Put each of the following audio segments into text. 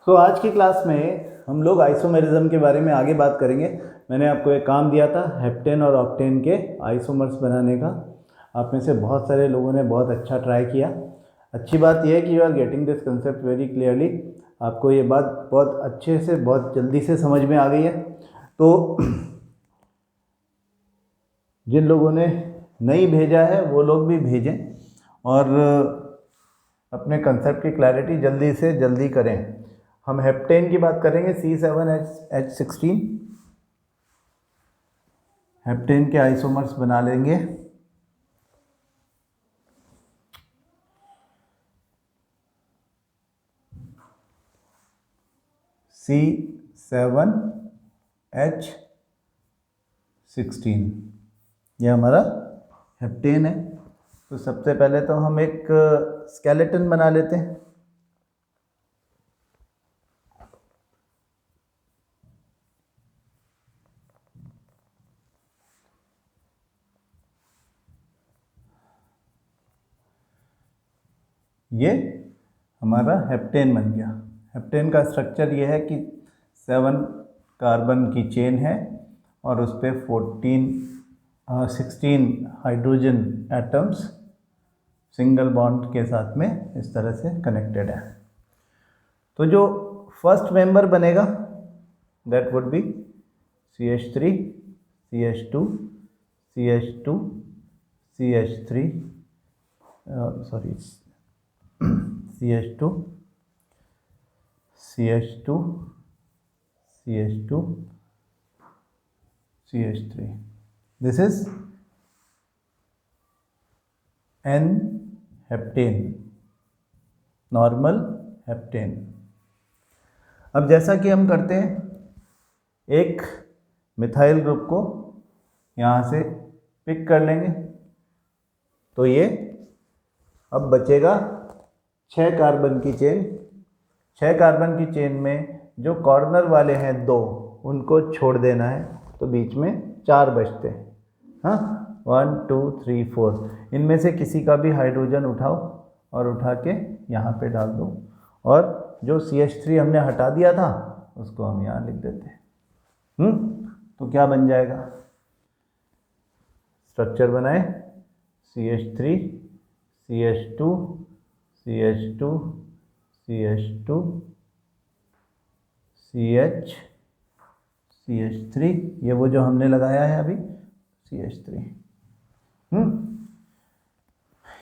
आज की क्लास में हम लोग आइसोमेरिज्म के बारे में आगे बात करेंगे। मैंने आपको एक काम दिया था हेप्टेन और ऑक्टेन के आइसोमर्स बनाने का। आप में से बहुत सारे लोगों ने बहुत अच्छा ट्राई किया। अच्छी बात यह है कि you are getting this concept very clearly. आपको ये बात बहुत अच्छे से बहुत जल्दी से समझ में आ गई है। तो जिन लोगों ने नहीं भेजा है वो लोग भी भेजें और अपने कंसेप्ट की क्लैरिटी जल्दी से जल्दी करें। हम हेप्टेन की बात करेंगे C7H16। हेप्टेन के आइसोमर्स बना लेंगे। C7H16 ये हमारा हेप्टेन है। तो सबसे पहले तो हम एक स्केलेटन बना लेते हैं। ये हमारा हेप्टेन बन गया। हेप्टेन का स्ट्रक्चर ये है कि 7 कार्बन की चेन है और उस पर 16 हाइड्रोजन एटम्स सिंगल बॉन्ड के साथ में इस तरह से कनेक्टेड है। तो जो फर्स्ट मेंबर बनेगा that would be CH3 CH2 CH2 CH3 sorry CH2 CH2 CH2 CH3 this is N heptane, normal heptane. अब जैसा कि हम करते हैं एक मिथाइल ग्रुप को यहाँ से पिक कर लेंगे तो ये अब बचेगा 6 कार्बन की चेन। 6 कार्बन की चेन में जो कॉर्नर वाले हैं 2 उनको छोड़ देना है तो बीच में 4 बचते हैं। हाँ 1 2 3 4 इनमें से किसी का भी हाइड्रोजन उठाओ और उठा के यहाँ पे डाल दो और जो CH3 हमने हटा दिया था उसको हम यहाँ लिख देते हैं। तो क्या बन जाएगा? स्ट्रक्चर बनाए CH3 CH2 CH2 CH2 CH CH3 ये वो जो हमने लगाया है अभी CH3।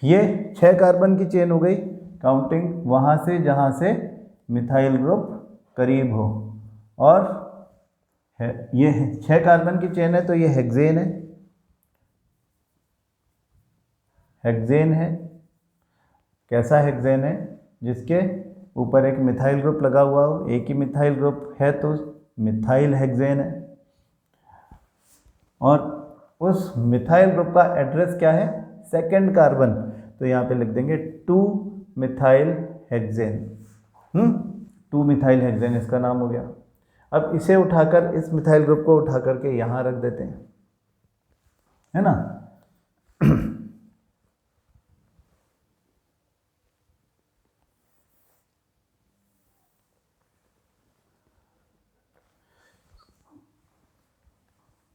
ये 6 कार्बन की चेन हो गई काउंटिंग वहाँ से जहाँ से मिथाइल ग्रुप करीब हो। और ये 6 कार्बन की चेन है तो ये हेक्सेन है। हेक्सेन है कैसा हेक्सेन है? जिसके ऊपर एक मिथाइल ग्रुप लगा हुआ हो। एक ही मिथाइल ग्रुप है तो मिथाइल हेक्सेन है। और उस मिथाइल ग्रुप का एड्रेस क्या है? Second carbon. तो यहाँ पे लिख देंगे 2 मिथाइल हेक्सेन। 2 मिथाइल हेक्सेन इसका नाम हो गया। अब इसे उठाकर इस मिथाइल ग्रुप को उठा करके यहाँ रख देते हैं, है ना।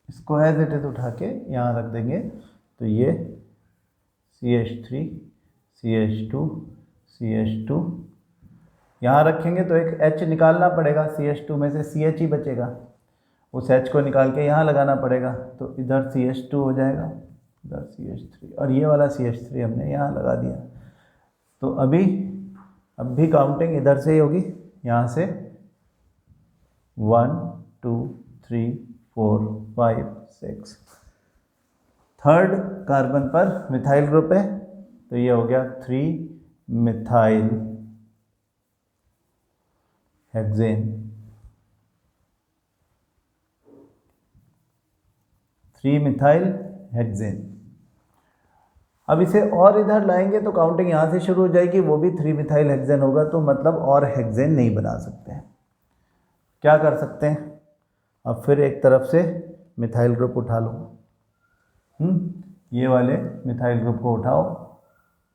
इसको एज इट इज उठा के यहाँ रख देंगे तो ये CH3 CH2 CH2 यहाँ रखेंगे तो एक H निकालना पड़ेगा। CH2 में से CH ही बचेगा, उस H को निकाल के यहाँ लगाना पड़ेगा तो इधर CH2 हो जाएगा, इधर CH3 और ये वाला CH3 हमने यहाँ लगा दिया। तो अब भी काउंटिंग इधर से ही होगी, यहाँ से 1 2 3 4 5 6। थर्ड कार्बन पर मिथाइल ग्रुप है तो ये हो गया 3 मिथाइल हेक्सेन। 3 methyl hexane. अब इसे और इधर लाएंगे तो काउंटिंग यहाँ से शुरू हो जाएगी, वो भी 3 मिथाइल हेक्सेन होगा। तो मतलब और हेक्सेन नहीं बना सकते। क्या कर सकते हैं? अब फिर एक तरफ से मिथाइल ग्रुप उठा लो। ये वाले मिथाइल ग्रुप को उठाओ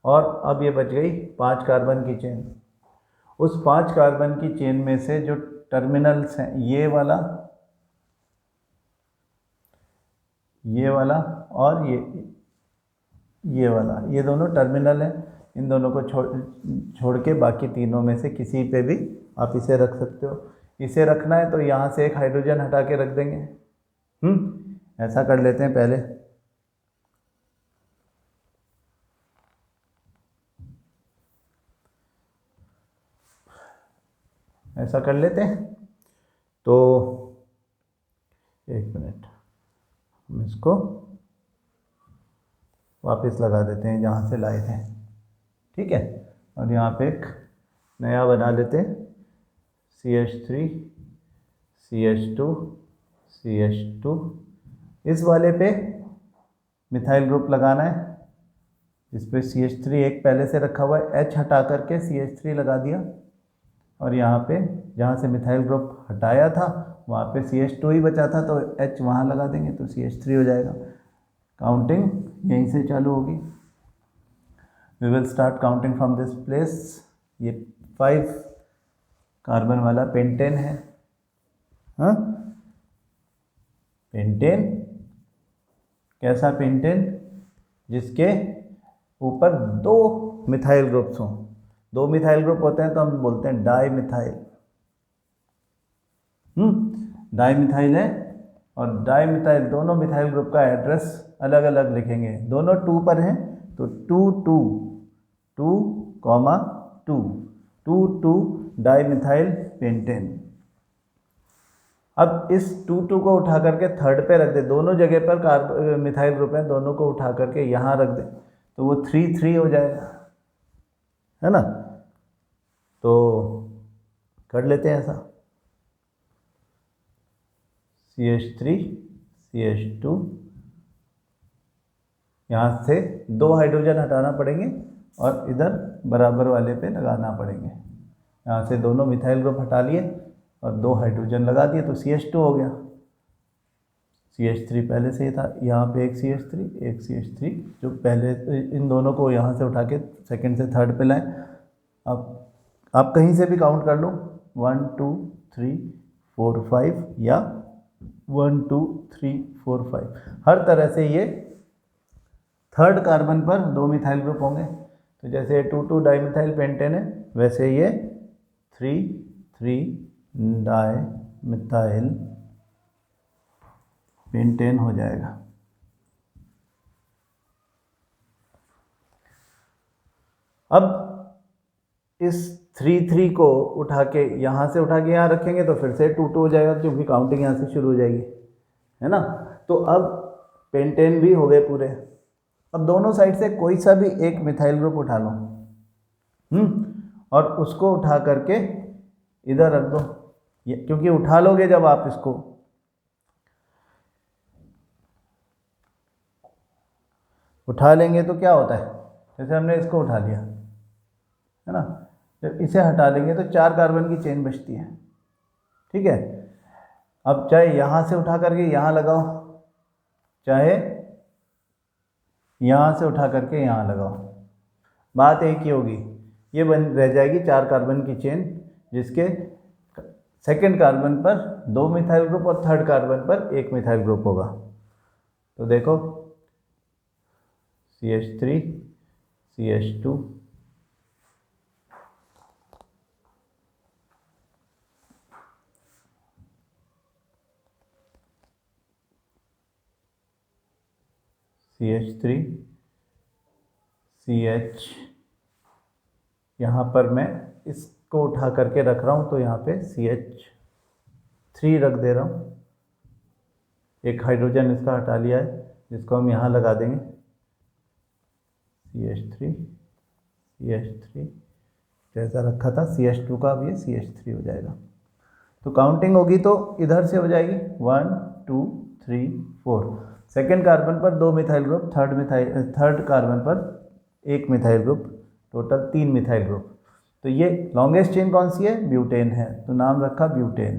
और अब ये बच गई 5 कार्बन की चेन। उस 5 कार्बन की चेन में से जो टर्मिनल्स हैं, ये वाला और ये वाला, ये दोनों टर्मिनल हैं। इन दोनों को छोड़ के बाकी तीनों में से किसी पे भी आप इसे रख सकते हो। इसे रखना है तो यहाँ से एक हाइड्रोजन हटा के रख देंगे। ऐसा कर लेते हैं पहले। ऐसा कर लेते हैं। तो एक मिनट, हम इसको वापस लगा देते हैं जहाँ से लाए थे, ठीक है। और यहाँ पे एक नया बना लेते हैं, CH3 CH2 CH2। इस वाले पे मिथाइल ग्रुप लगाना है, जिस पे CH3 एक पहले से रखा हुआ है। H हटा करके CH3 लगा दिया, और यहाँ पे जहाँ से मिथाइल ग्रुप हटाया था वहाँ पे CH2 ही बचा था, तो H वहाँ लगा देंगे तो CH3 हो जाएगा। काउंटिंग यहीं से चालू होगी। We will start counting from this place. ये 5 कार्बन वाला पेंटेन है, हाँ, पेंटेन। कैसा पेंटेन? जिसके ऊपर 2 मिथाइल ग्रुप्स हों। 2 मिथाइल ग्रुप होते हैं तो हम बोलते हैं डाई मिथाइल। डाई मिथाइल है, और डाई मिथाइल दोनों मिथाइल ग्रुप का एड्रेस अलग अलग लिखेंगे। दोनों 2 पर हैं तो 2 2 2, 2 डाई मिथाइल पेंटेन। अब इस 2 2 को उठा करके थर्ड पे रख दे। दोनों जगह पर मिथाइल ग्रुप है, दोनों को उठा करके यहाँ रख दे तो वो 3 3 हो जाएगा, है ना। तो कर लेते हैं ऐसा। CH3 CH2, यहाँ से 2 हाइड्रोजन हटाना पड़ेंगे और इधर बराबर वाले पे लगाना पड़ेंगे। यहाँ से दोनों मिथाइल ग्रुप हटा लिए और 2 हाइड्रोजन लगा दिए तो CH2 हो गया। CH3 पहले से ही था, यहाँ पे एक CH3 जो पहले, इन दोनों को यहाँ से उठा के सेकंड से थर्ड पे लाएं। अब आप कहीं से भी काउंट कर लो, 1 2 3 4 5 या 1 2 3 4 5। हर तरह से ये थर्ड कार्बन पर 2 मिथाइल ग्रुप होंगे। तो जैसे 2 2 डाई मिथाइल पेंटेन है, वैसे ये 3 3 डाई मिथाइल पेंटेन हो जाएगा। अब इस 3 3 को उठा के यहाँ से उठा के यहाँ रखेंगे तो फिर से 2 2 हो जाएगा, क्योंकि काउंटिंग यहाँ से शुरू हो जाएगी, है ना। तो अब पेंटेन भी हो गए पूरे। अब दोनों साइड से कोई सा भी एक मिथाइल ग्रुप उठा लो, और उसको उठा करके इधर रख दो। क्योंकि उठा लोगे जब आप इसको, उठा लेंगे तो क्या होता है, जैसे हमने इसको उठा लिया, है ना। जब इसे हटा लेंगे तो 4 कार्बन की चेन बचती है, ठीक है। अब चाहे यहाँ से उठा करके यहाँ लगाओ, चाहे यहाँ से उठा करके यहाँ लगाओ, बात एक ही होगी। ये बन रह जाएगी 4 कार्बन की चेन, जिसके सेकंड कार्बन पर 2 मिथाइल ग्रुप और थर्ड कार्बन पर 1 मिथाइल ग्रुप होगा। तो देखो CH3 CH2 CH3 CH, यहाँ पर मैं इसको उठा करके रख रहा हूँ तो यहाँ पे CH3 रख दे रहा हूँ। एक हाइड्रोजन इसका हटा लिया है, जिसको हम यहाँ लगा देंगे। CH3 CH3 जैसा रखा था CH2 का, अब ये CH3 हो जाएगा। तो काउंटिंग होगी तो इधर से हो जाएगी 1 2 3 4। सेकेंड कार्बन पर 2 मिथाइल ग्रुप, थर्ड कार्बन पर 1 methyl group, total 3 methyl group. तो ये लॉन्गेस्ट चेन कौन सी है? ब्यूटेन है, तो नाम रखा ब्यूटेन।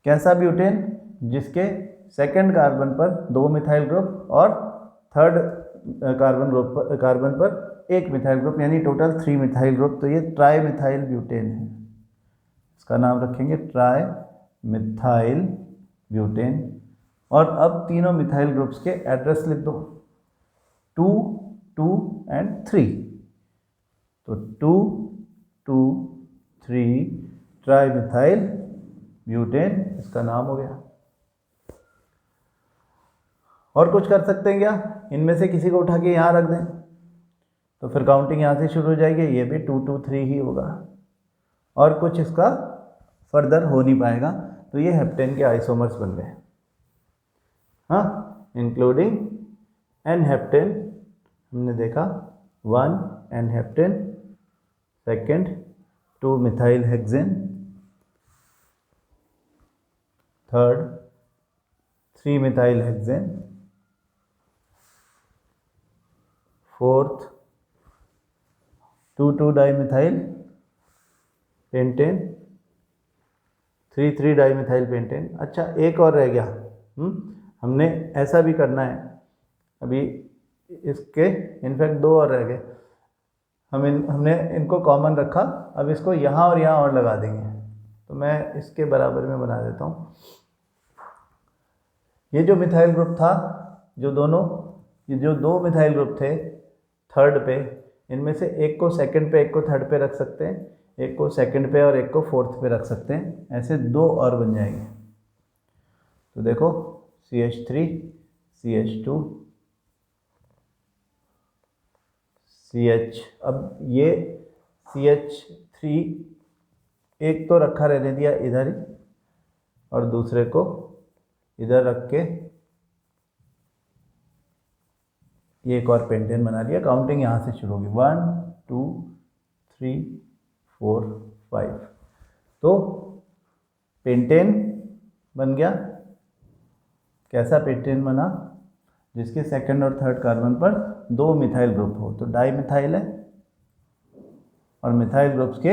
कैसा ब्यूटेन? जिसके सेकेंड कार्बन पर 2 मिथाइल ग्रुप और थर्ड कार्बन पर एक मिथाइल ग्रुप, यानी टोटल 3 मिथाइल ग्रुप। तो ये ट्राई मिथाइल ब्यूटेन है, इसका नाम रखेंगे ट्राई मिथाइल ब्यूटेन। और अब तीनों मिथाइल ग्रुप्स के एड्रेस लिख दो, 2, 2 एंड 3। तो 2, 2, 3 ट्राई मिथाइल ब्यूटेन इसका नाम हो गया। और कुछ कर सकते हैं क्या? इनमें से किसी को उठा के यहाँ रख दें, तो फिर काउंटिंग यहाँ से शुरू हो जाएगी, ये भी 2, 2, 3 ही होगा, और कुछ इसका फर्दर हो नहीं पाएगा। तो ये हेप्टेन के आइसोमर्स बन गए, हाँ, इंक्लूडिंग एन हेप्टेन। हमने देखा 1 N heptane, second 2 methyl hexane, third 3 methyl hexane, fourth 2, 2 dimethyl pentane, 3, 3 dimethyl pentane. अच्छा, एक और रह गया, हमने ऐसा भी करना है अभी, इसके इनफैक्ट 2 और रह गए। हमने इनको कॉमन रखा, अब इसको यहाँ और यहाँ और लगा देंगे। तो मैं इसके बराबर में बना देता हूँ। ये जो मिथाइल ग्रुप था, ये जो 2 मिथाइल ग्रुप थे थर्ड पे, इनमें से एक को सेकंड पे, एक को थर्ड पे रख सकते हैं, एक को सेकंड पे और एक को फोर्थ पे रख सकते हैं। ऐसे 2 और बन जाएंगे। तो देखो CH3, CH2, CH। अब ये CH3 एक तो रखा रहने दिया इधर ही, और दूसरे को इधर रख के ये एक और पेंटेन बना लिया। काउंटिंग यहाँ से शुरू होगी, 1, 2, 3, 4, 5। तो पेंटेन बन गया। कैसा पेंटेन बना? जिसके सेकंड और थर्ड कार्बन पर 2 मिथाइल ग्रुप हो। तो डाई मिथाइल है, और मिथाइल ग्रुप्स के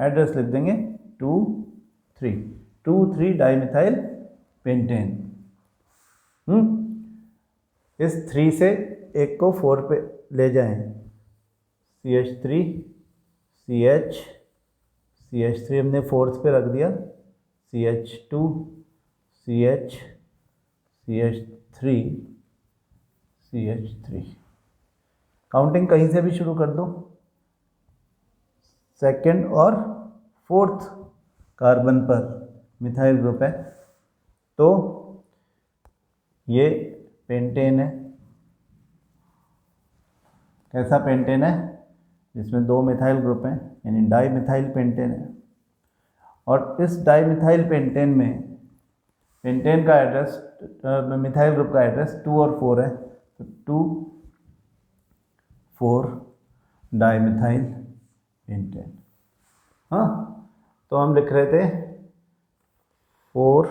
एड्रेस लिख देंगे 2, 3, 2, 3 डाई मिथाइल पेंटेन। इस 3 से एक को 4 पे ले जाएं, CH3, CH3 हमने फोर्थ पे रख दिया, CH2, CH3, CH3। काउंटिंग कहीं से भी शुरू कर दो, सेकंड और फोर्थ कार्बन पर मिथाइल ग्रुप है। तो ये पेंटेन है। कैसा पेंटेन है? जिसमें 2 मिथाइल ग्रुप हैं, यानी डाई मिथाइल पेंटेन है। और इस डाई मिथाइल पेंटेन में पेंटेन का एड्रेस, मिथाइल ग्रुप का एड्रेस 2 और 4 है। तो 2, 4 डाई मिथाइल पेंटेन। हाँ, तो हम लिख रहे थे 4,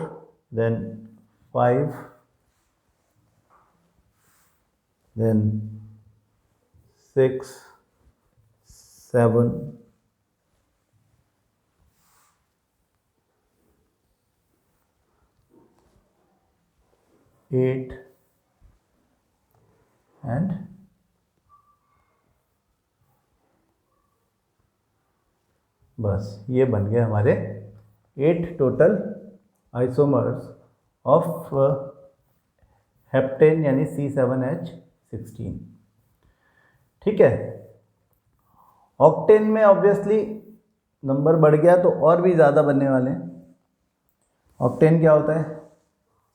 देन 5, देन 6, 7, 8 एंड 9। बस ये बन गए हमारे 8 टोटल आइसोमर्स ऑफ हेप्टेन, यानी C7H16। ठीक है। ऑक्टेन में ऑब्वियसली नंबर बढ़ गया तो और भी ज़्यादा बनने वाले हैं। ऑक्टेन क्या होता है?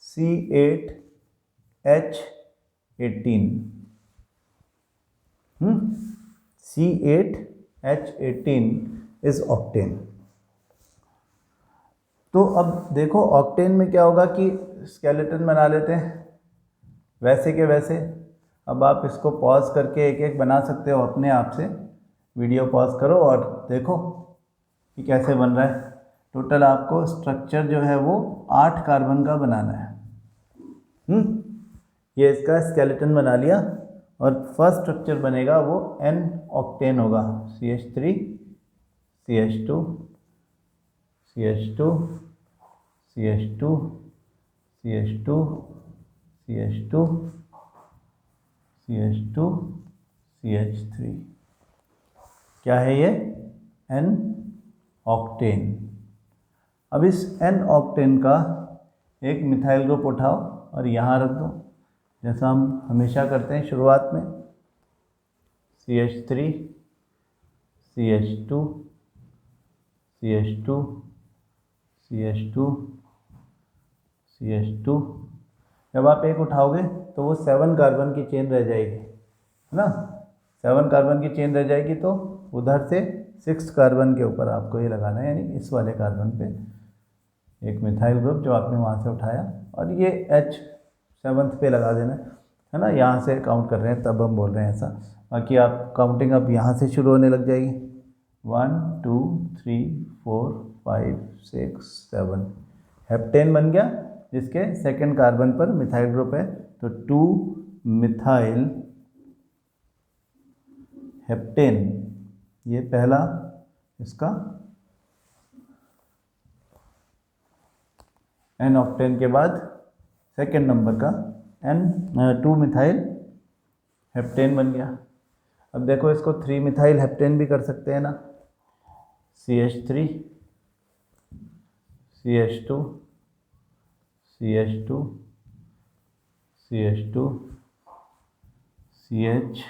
C8H18। C8H18 is octane. तो अब देखो ऑक्टेन में क्या होगा कि स्केलेटन बना लेते हैं वैसे के वैसे। अब आप इसको पॉज करके एक एक बना सकते हो अपने आप से। वीडियो पॉज करो और देखो कि कैसे बन रहा है। टोटल आपको स्ट्रक्चर जो है वो 8 कार्बन का बनाना है। ये इसका स्केलेटन बना लिया, और फर्स्ट स्ट्रक्चर बनेगा वो N ऑक्टेन होगा। CH3, CH2, CH2, CH2, CH2, CH2, CH2, CH3। क्या है ये? N octane. अब इस एन ऑक्टेन का एक मिथाइल ग्रुप उठाओ और यहाँ रख दो, जैसा हम हमेशा करते हैं शुरुआत में। CH3 CH2 CH2 CH2 CH2। जब आप एक उठाओगे तो वो 7 कार्बन की चेन रह जाएगी, है ना। 7 कार्बन की चेन रह जाएगी, तो उधर से 6 कार्बन के ऊपर आपको ये लगाना है, यानी इस वाले कार्बन पे एक मिथाइल ग्रुप जो आपने वहाँ से उठाया, और ये H 7th पे लगा देना है ना। यहाँ से काउंट कर रहे हैं तब हम बोल रहे हैं ऐसा। बाकी आप काउंटिंग अब यहाँ से शुरू होने लग जाएगी। 1 2 3 4 5 6 7। हेप्टेन बन गया, जिसके सेकंड कार्बन पर मिथाइल ग्रुप है, तो 2 मिथाइल हेप्टेन, ये पहला इसका एन ऑक्टेन के बाद सेकंड नंबर का 2 मिथाइल हेप्टेन बन गया। अब देखो इसको 3 मिथाइल हेप्टेन भी कर सकते हैं ना। CH3 CH2 CH2 CH2 CH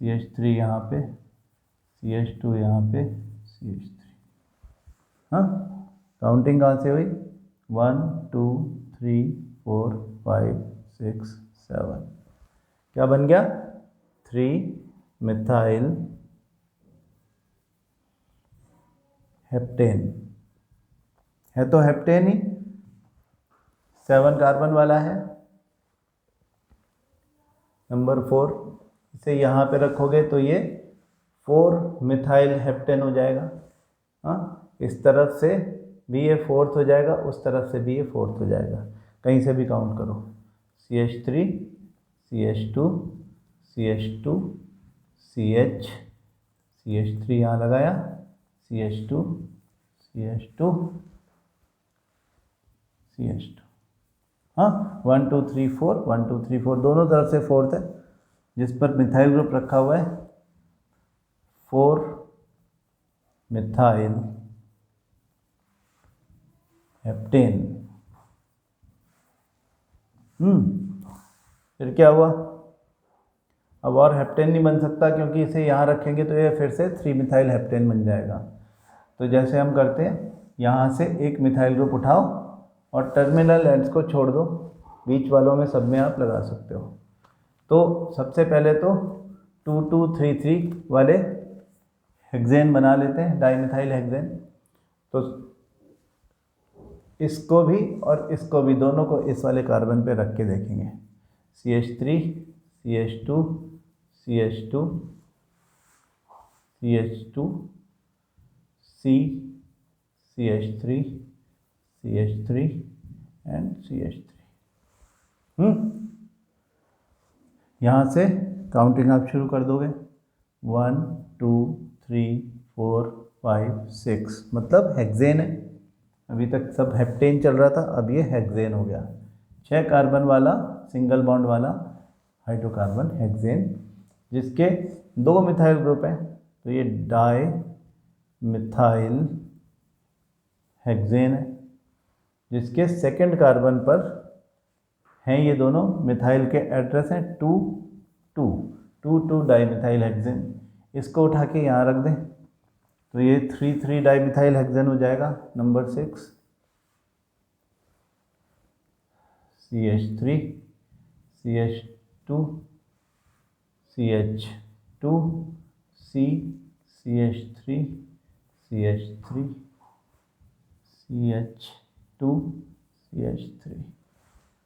CH3 यहाँ पे, CH2 यहाँ पे, CH3। हाँ, काउंटिंग कहाँ से हुई? 1 2 3 4 5 6 7। क्या बन गया? 3 मिथाइल हेप्टेन। है तो हेप्टेन ही, 7 कार्बन वाला है। नंबर 4, इसे यहाँ पे रखोगे तो ये 4 मिथाइल हेप्टेन हो जाएगा। हाँ, इस तरफ से भी ये 4th हो जाएगा, उस तरफ से भी ये 4th हो जाएगा। कहीं से भी काउंट करो। CH3 CH2 CH2 CH CH3 यहाँ लगाया, CH2 CH2 CH2। हाँ, 1 2 3 4 1 2 3 4 दोनों तरफ से 4th है, जिस पर मिथाइल ग्रुप रखा हुआ है 4 मिथाइल हेप्टेन। फिर क्या हुआ? अब और हेप्टेन नहीं बन सकता, क्योंकि इसे यहाँ रखेंगे तो ये फिर से 3 मिथाइल हेप्टेन बन जाएगा। तो जैसे हम करते हैं, यहाँ से एक मिथाइल ग्रुप उठाओ और टर्मिनल एंड्स को छोड़ दो, बीच वालों में सब में आप लगा सकते हो। तो सबसे पहले तो 2 2 3 3 वाले हेक्सेन बना लेते हैं, डाइमिथाइल हेक्सेन। तो इसको भी और इसको भी, दोनों को इस वाले कार्बन पे रख के देखेंगे। CH3 CH2 CH2 CH2 C CH3 CH3 and CH3। यहाँ से काउंटिंग आप शुरू कर दोगे। 1 2 3 4 5 6, मतलब हेक्सेन है। अभी तक सब हेप्टेन चल रहा था, अब ये हेक्सेन हो गया। 6 कार्बन वाला सिंगल बॉन्ड वाला हाइड्रोकार्बन हेक्सेन, जिसके 2 मिथाइल ग्रुप हैं, तो ये डाई मिथाइल हेक्सेन है, जिसके सेकंड कार्बन पर हैं ये दोनों मिथाइल के एड्रेस हैं 2 2 2 2 डाइमिथाइल हेक्सेन। इसको उठा के यहाँ रख दें तो ये 3 3 डाइमिथाइल हेक्सेन हो जाएगा। Number 6 CH3 CH2 CH2 C CH3 CH3 CH2 CH3।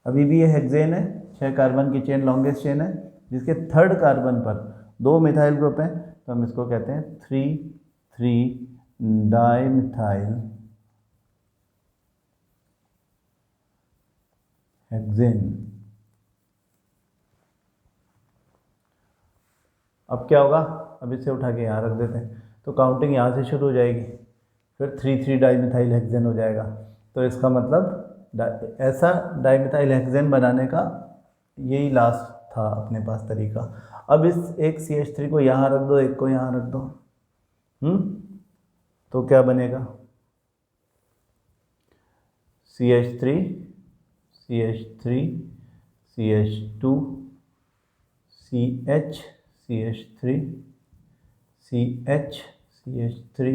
अभी भी ये हेक्सेन है, 6 कार्बन की चेन लॉन्गेस्ट चेन है, जिसके थर्ड कार्बन पर 2 मिथाइल ग्रुप हैं, तो हम इसको कहते हैं 3 3 डाइमिथाइल हेक्सेन। अब क्या होगा? अब इसे उठा के यहाँ रख देते हैं, तो काउंटिंग यहाँ से शुरू हो जाएगी, फिर 3 3 डाइमिथाइल हेक्सेन हो जाएगा। तो इसका मतलब ऐसा डाइमिथाइल हेक्सेन बनाने का यही लास्ट था अपने पास तरीका। अब इस एक CH3 को यहाँ रख दो, एक को यहाँ रख दो, तो क्या बनेगा? CH3 CH3 CH2 CH CH3 CH CH3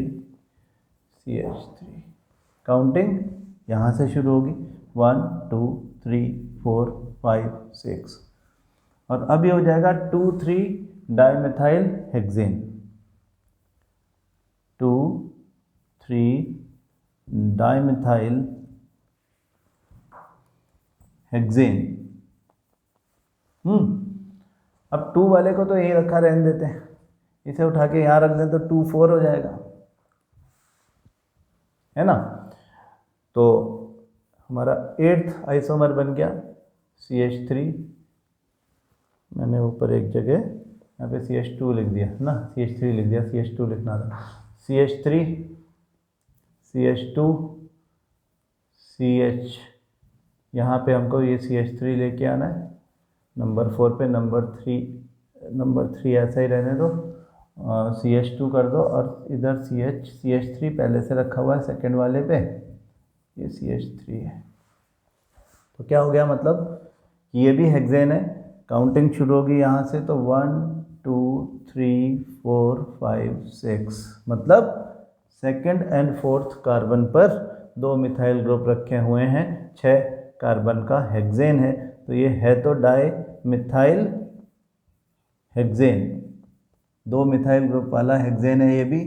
CH3। Counting यहाँ से शुरू होगी 1 2 3 4 5 6, और अब ये हो जाएगा 2 3 डाइमेथाइल हेक्सेन, 2 3 डाइमेथाइल हेक्सेन। अब 2 वाले को तो यहीं रखा रहने देते हैं, इसे उठा के यहाँ रख दें तो 2 4 हो जाएगा, है ना। तो हमारा 8th आइसोमर बन गया CH3, मैंने ऊपर एक जगह यहाँ पे CH2 लिख दिया ना, CH3 लिख दिया, CH2 लिखना था। CH3 CH2 CH, यहाँ पे हमको ये CH3 लेके आना है नंबर 4 पे, नंबर 3 ऐसा ही रहने दो, CH2 कर दो, और इधर CH3 पहले से रखा हुआ है सेकंड वाले पे, ये CH3 है। तो क्या हो गया, मतलब ये भी हेक्सेन है। काउंटिंग शुरू होगी यहाँ से, तो 1 2 3 4 5 6, मतलब सेकंड एंड फोर्थ कार्बन पर 2 मिथाइल ग्रुप रखे हुए हैं, 6 कार्बन का हेक्सेन है। तो ये है तो di methyl hexane, 2 methyl group वाला हेक्सेन है ये भी,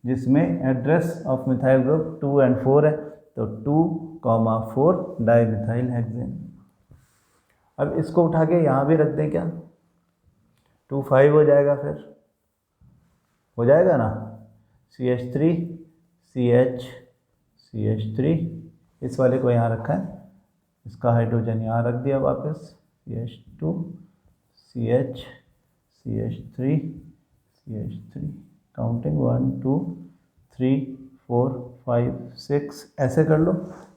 जिसमें एड्रेस ऑफ मिथाइल ग्रुप 2 और 4 है, तो 2, 4 डाई मिथाइल हेक्सेन। अब इसको उठा के यहाँ भी रख दें क्या, 2 5 हो जाएगा, फिर हो जाएगा ना, CH3 CH CH3, इस वाले को यहाँ रखा है, इसका हाइड्रोजन यहाँ रख दिया वापस, CH2 CH CH3 CH3, counting 1 2 3 4 5 6, ऐसे कर लो,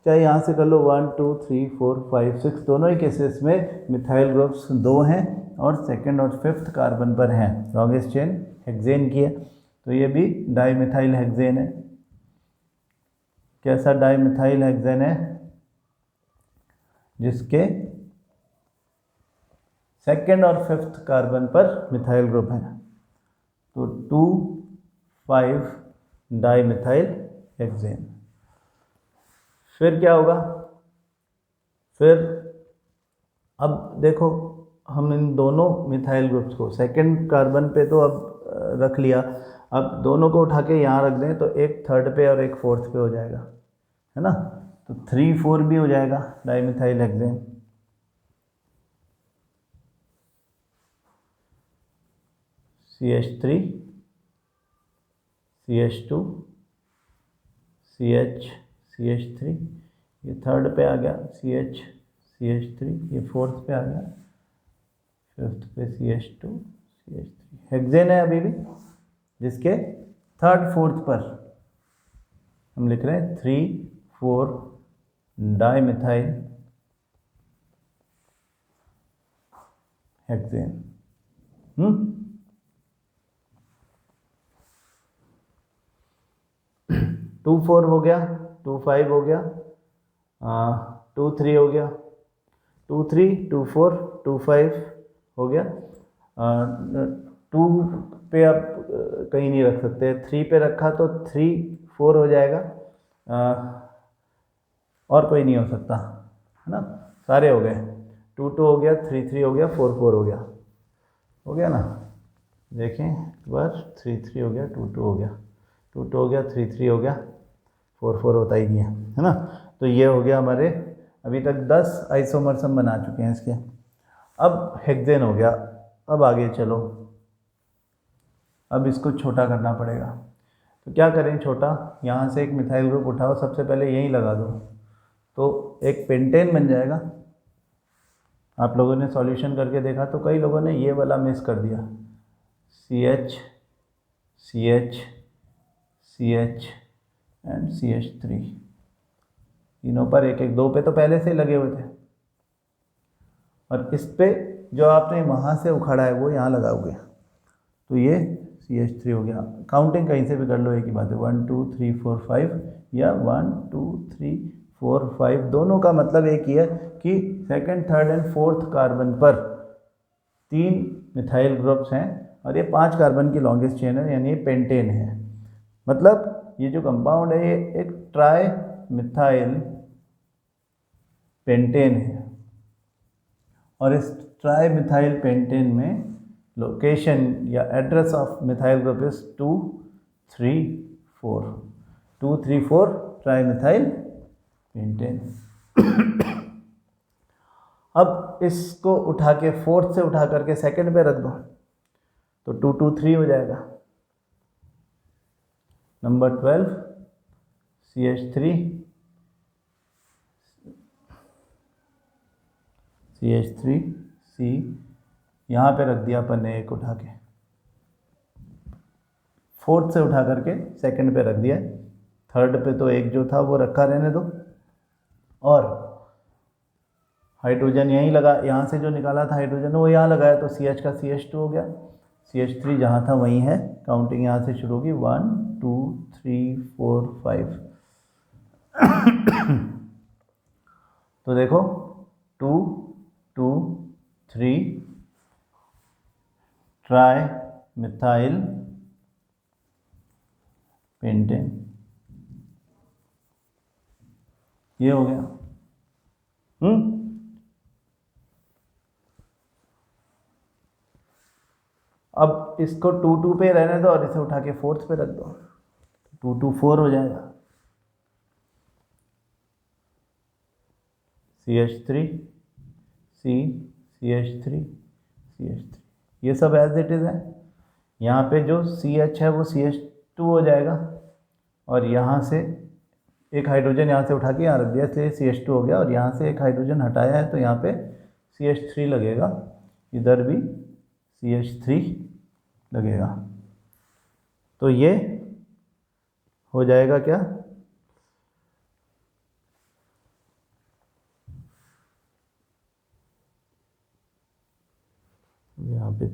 चाहे यहाँ से कर लो 1 2 3 4 5 6, दोनों ही केसेस में मिथाइल ग्रुप्स 2 हैं और सेकंड और फिफ्थ कार्बन पर हैं, लॉन्गेस्ट चेन हेक्सेन की है, तो ये भी डाइमिथाइल हेक्सेन है। कैसा डाइमिथाइल हेक्सेन है, जिसके सेकंड और फिफ्थ कार्बन पर मिथाइल ग्रुप है, तो 2 5 डाइमिथाइल हेक्सेन। फिर क्या होगा, फिर अब देखो, हम इन दोनों मिथाइल ग्रुप्स को सेकंड कार्बन पे तो अब रख लिया, अब दोनों को उठा के यहाँ रख दें तो एक थर्ड पे और एक फोर्थ पे हो जाएगा, है ना, तो 3 4 भी हो जाएगा dimethyl hexane. CH3 CH2 CH CH3, ये थर्ड पे आ गया, CH CH3, ये फोर्थ पे आ गया, फिफ्थ पे CH2 CH3, हेक्सेन है अभी भी, जिसके थर्ड फोर्थ पर हम लिख रहे हैं 3 4 डाइमिथाइल हेक्सेन। 2 4 हो गया, 2 5 हो गया, 2 3 हो गया, 2 3 2 4 2 5 हो गया, 2 पे अब कहीं नहीं रख सकते, 3 पे रखा तो 3 4 हो जाएगा, और कोई नहीं हो सकता, है ना, सारे हो गए, 2 2 हो गया, 3 3 हो गया, 4 4 हो गया ना, देखें एक बार, 3 3 हो गया, 2 2 हो गया, 2 2 हो गया, 3 3 हो गया, 4 4 होता ही नहीं है ना। तो ये हो गया हमारे, अभी तक 10 आइसोमर्स हम बना चुके हैं इसके। अब हेक्सेन हो गया, अब आगे चलो, अब इसको छोटा करना पड़ेगा, तो क्या करें छोटा, यहाँ से एक मिथाइल ग्रुप उठाओ, सबसे पहले यहीं लगा दो, तो एक पेंटेन बन जाएगा। आप लोगों ने सॉल्यूशन करके देखा तो कई लोगों ने ये वाला मिस कर दिया, CH CH CH and CH3, तीनों पर एक एक, 2 पे तो पहले से ही लगे हुए थे, और इस पे जो आपने वहाँ से उखाड़ा है वो यहाँ लगाओगे, तो ये CH3 हो गया। काउंटिंग कहीं से भी कर लो, एक ही बात है, 1 2 3 4 5 या 1 2 3 4 5, दोनों का मतलब एक ही है कि second, third and fourth carbon पर 3 मिथाइल ग्रुप्स हैं और ये 5 कार्बन की लॉन्गेस्ट चेन है, यानी ये पेंटेन है। मतलब ये जो कंपाउंड है ये एक ट्राई मिथाइल पेंटेन है, और इस ट्राई मिथाइल पेंटेन में लोकेशन या address of methyl group is 2 3 4, 2 3 4 tri methyl pentane. अब इसको उठा के फोर्थ से उठा करके सेकंड पे रख दो तो 2 2 3 हो जाएगा। नंबर 12 CH3 C, यहाँ पे रख दिया अपन ने एक उठा के, फोर्थ से उठा करके सेकंड पे रख दिया, थर्ड पे तो एक जो था वो रखा रहने दो, और हाइड्रोजन यहीं लगा, यहाँ से जो निकाला था हाइड्रोजन वो यहाँ लगाया, तो CH का CH2 हो गया। CH3 जहाँ था वहीं है, काउंटिंग यहाँ से शुरू होगी 1 2 3 4 5। तो देखो 2 2 3 ट्राई मिथाइल पेंटेन, ये हो गया। अब इसको 2 2 पे रहने दो और इसे उठा के फोर्थ पे रख दो, 2 2 4 हो जाएगा। CH3 CH3 ये सब एज इट इज़ है। यहाँ पे जो CH है वो CH2 हो जाएगा, और यहाँ से एक हाइड्रोजन यहाँ से उठा के यहाँ रख दिया, इसलिए CH2 हो गया, और यहाँ से एक हाइड्रोजन हटाया है तो यहाँ पे CH3 लगेगा, इधर भी CH3 लगेगा। तो ये हो जाएगा क्या, यहाँ पे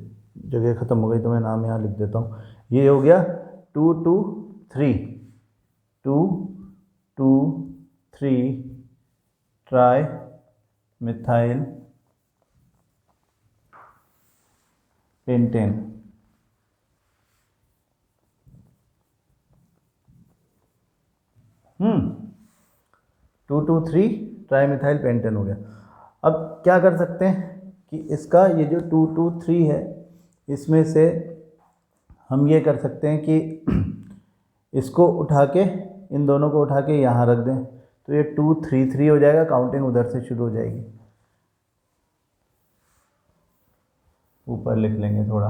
जगह ख़त्म हो गई तो मैं नाम यहाँ लिख देता हूँ। ये हो गया 2 2 3 2 2 3 tri methyl pentane. 2 2 3 tri methyl pentane हो गया। अब क्या कर सकते हैं कि इसका ये जो 2 2 3 है, इसमें से हम ये कर सकते हैं कि इसको उठा के, इन दोनों को उठा के यहाँ रख दें, तो ये 2 3 3 हो जाएगा, काउंटिंग उधर से शुरू हो जाएगी। ऊपर लिख लेंगे थोड़ा,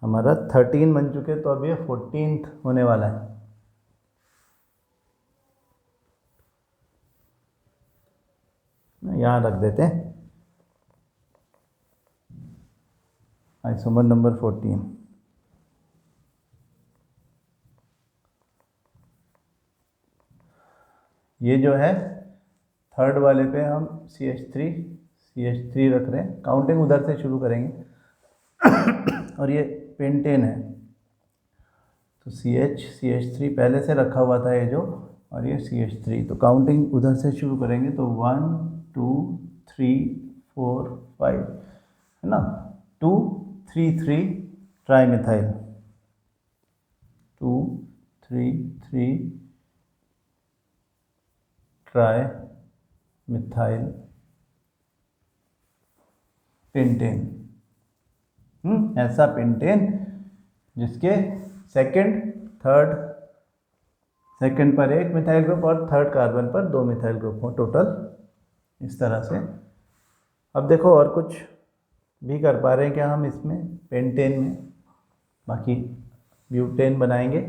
हमारा 13 बन चुके, तो अब ये 14th होने वाला है। यहाँ रख देते हैं आइसोमर नंबर 14। ये जो है थर्ड वाले पे हम CH3 रख रहे हैं, काउंटिंग उधर से शुरू करेंगे। और ये पेंटेन है, तो CH3 पहले से रखा हुआ था ये जो, और ये CH3, तो काउंटिंग उधर से शुरू करेंगे, तो 1 2 3 4 5 है ना, 2 3 3 tri methyl, 2 3 3 tri methyl pentane. ऐसा पेंटेन जिसके सेकंड पर एक मिथाइल ग्रुप और थर्ड कार्बन पर 2 मिथाइल ग्रुप हो टोटल, इस तरह से। अब देखो और कुछ भी कर पा रहे हैं क्या हम इसमें पेंटेन में, बाकी ब्यूटेन बनाएंगे,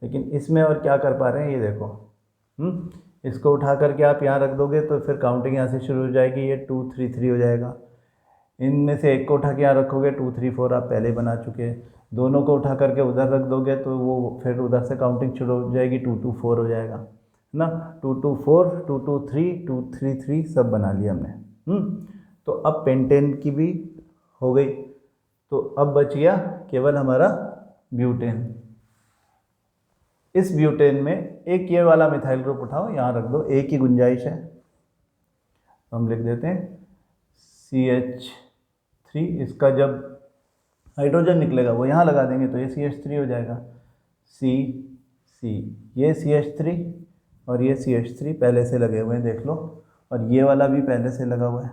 लेकिन इसमें और क्या कर पा रहे हैं ये देखो। इसको उठा करके आप यहाँ रख दोगे तो फिर काउंटिंग यहाँ से शुरू हो जाएगी, ये 2 3 3 हो जाएगा। इनमें से एक को उठा के यहाँ रखोगे, 2 3 4 आप पहले बना चुके हैं। दोनों को उठा करके उधर रख दोगे तो वो फिर उधर से काउंटिंग शुरू हो जाएगी, 2 2 4 हो जाएगा, है ना। 2 2 4 2 2 3 2 3 3 सब बना लिया हमने। तो अब पेंटेन की भी हो गई। तो अब बच गया केवल हमारा ब्यूटेन। इस ब्यूटेन में एक ये वाला मिथाइल ग्रुप उठाओ, यहाँ रख दो, एक ही गुंजाइश है, तो हम लिख देते हैं CH3। इसका जब हाइड्रोजन निकलेगा वो यहाँ लगा देंगे तो ये CH3 हो जाएगा, C, ये CH3 और ये CH3 पहले से लगे हुए हैं, देख लो, और ये वाला भी पहले से लगा हुआ है।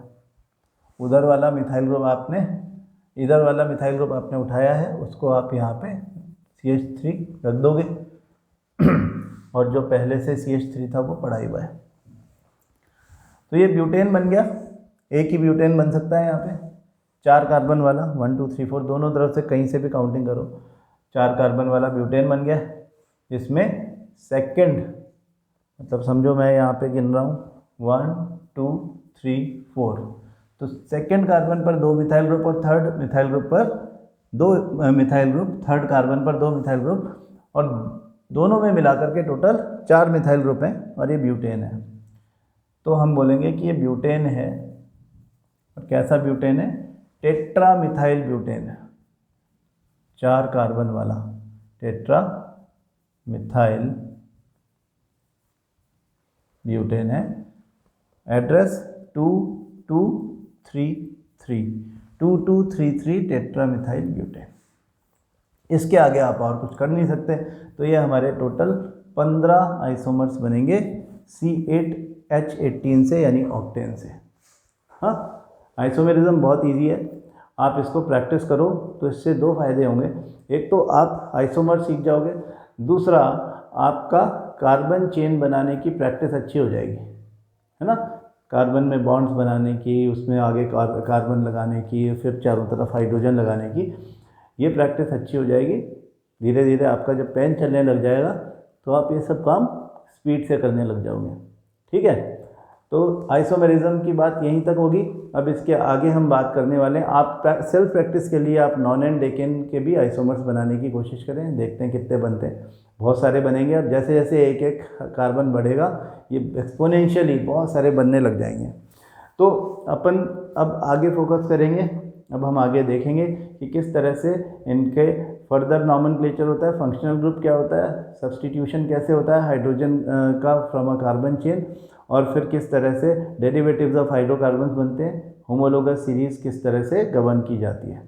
उधर वाला मिथाइल ग्रुप आपने, इधर वाला मिथाइल ग्रुप आपने उठाया है, उसको आप यहाँ पे CH3 रख दोगे और जो पहले से CH3 था वो पड़ा ही हुआ है। तो ये ब्यूटेन बन गया। एक ही ब्यूटेन बन सकता है यहाँ पे, 4 कार्बन वाला, 1 2 3 4 दोनों तरफ से कहीं से भी काउंटिंग करो, 4 कार्बन वाला ब्यूटेन बन गया। इसमें सेकंड, मतलब समझो मैं यहाँ पे गिन रहा हूँ 1 2 3 4, तो सेकंड कार्बन पर 2 मिथाइल ग्रुप और थर्ड मिथाइल ग्रुप पर 2 मिथाइल ग्रुप, थर्ड कार्बन पर 2 मिथाइल ग्रुप, और दोनों में मिलाकर के टोटल 4 मिथाइल ग्रुप हैं और ये ब्यूटेन है। तो हम बोलेंगे कि ये ब्यूटेन है, और कैसा ब्यूटेन है? टेट्रा मिथाइल ब्यूटेन है, 4 कार्बन वाला टेट्रा मिथाइल ब्यूटेन है। Address 2233 tetra methyl butane. इसके आगे आप और कुछ कर नहीं सकते। तो ये हमारे टोटल 15 आइसोमर्स बनेंगे C8H18 से, यानी ऑक्टेन से। हाँ, आइसोमेरिज्म बहुत इजी है, आप इसको प्रैक्टिस करो तो इससे 2 फायदे होंगे। एक तो आप आइसोमर सीख जाओगे, दूसरा आपका कार्बन चेन बनाने की प्रैक्टिस अच्छी हो जाएगी, है ना। कार्बन में बॉन्ड्स बनाने की, उसमें आगे कार्बन लगाने की, फिर चारों तरफ हाइड्रोजन लगाने की, ये प्रैक्टिस अच्छी हो जाएगी। धीरे धीरे आपका जब पेन चलने लग जाएगा तो आप ये सब काम स्पीड से करने लग जाओगे, ठीक है। तो आइसोमेरिज्म की बात यहीं तक होगी। अब इसके आगे हम बात करने वाले हैं, आप सेल्फ प्रैक्टिस के लिए आप नॉन एंड डेकेन के भी आइसोमर्स बनाने की कोशिश करें, देखते हैं कितने बनते हैं। बहुत सारे बनेंगे। अब जैसे जैसे एक एक कार्बन बढ़ेगा ये एक्सपोनेंशियली बहुत सारे बनने लग जाएंगे। तो अपन अब आगे फोकस करेंगे, अब हम आगे देखेंगे कि किस तरह से इनके फर्दर नॉमेनक्लेचर होता है, फंक्शनल ग्रुप क्या होता है, सब्सटीट्यूशन कैसे होता है हाइड्रोजन का फ्रॉम अ कार्बन चेन, और फिर किस तरह से डेरिवेटिव्स ऑफ हाइड्रोकार्बन्स बनते हैं, होमोलोगस सीरीज़ किस तरह से गवर्न की जाती है।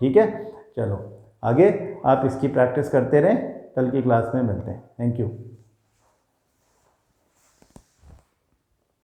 ठीक है, चलो आगे आप इसकी प्रैक्टिस करते रहें, कल की क्लास में मिलते हैं। Thank you.